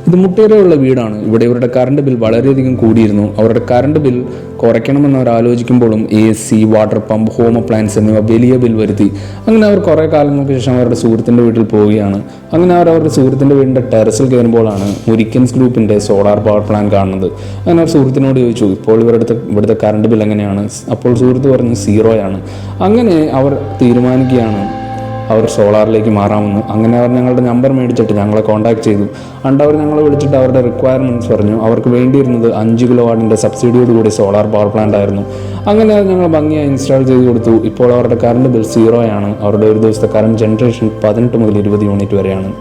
ഇത് മുട്ടേരെയുള്ള വീടാണ്. ഇവിടെ ഇവരുടെ കറണ്ട് ബിൽ വളരെയധികം കൂടിയിരുന്നു. അവരുടെ കറണ്ട് ബിൽ കുറയ്ക്കണമെന്ന് അവർ ആലോചിക്കുമ്പോഴും AC, water pump, home appliance എന്നിവ വലിയ ബിൽ വരുത്തി. അങ്ങനെ അവർ കുറേ കാലങ്ങൾക്ക് ശേഷം അവരുടെ സുഹൃത്തിൻ്റെ വീട്ടിൽ പോവുകയാണ്. അങ്ങനെ അവർ അവരുടെ സുഹൃത്തിൻ്റെ വീടിൻ്റെ ടെറസിൽ കയറുമ്പോഴാണ് മുരിക്കൻസ് ഗ്രൂപ്പിൻ്റെ സോളാർ പവർ പ്ലാന്റ് കാണുന്നത്. അങ്ങനെ അവർ സുഹൃത്തിനോട് ചോദിച്ചു, ഇപ്പോൾ ഇവിടുത്തെ കറണ്ട് ബിൽ എങ്ങനെയാണ്? അപ്പോൾ സുഹൃത്ത് പറഞ്ഞു 0 ആണ്. അങ്ങനെ അവർ തീരുമാനിക്കുകയാണ് അവർ സോളാറിലേക്ക് മാറാമെന്ന്. അങ്ങനെ അവർ ഞങ്ങളുടെ നമ്പർ മേടിച്ചിട്ട് ഞങ്ങളെ കോൺടാക്ട് ചെയ്തു. അണ്ട് അവർ ഞങ്ങളെ വിളിച്ചിട്ട് അവരുടെ റിക്വയർമെൻറ്റ്സ് പറഞ്ഞു. അവർക്ക് വേണ്ടിയിരുന്നത് 5 കിലോവാട്ടിൻ്റെ സബ്സിഡിയോടുകൂടി സോളാർ പവർ പ്ലാന്റ് ആയിരുന്നു. അങ്ങനെ അത് ഞങ്ങൾ ഭംഗിയായി ഇൻസ്റ്റാൾ ചെയ്ത് കൊടുത്തു. ഇപ്പോൾ അവരുടെ കറണ്ട് ബിൽ 0 ആണ്. അവരുടെ ഒരു ദിവസത്തെ കറണ്ട് ജനറേഷൻ 18 മുതൽ 20 യൂണിറ്റ് വരെയാണ്.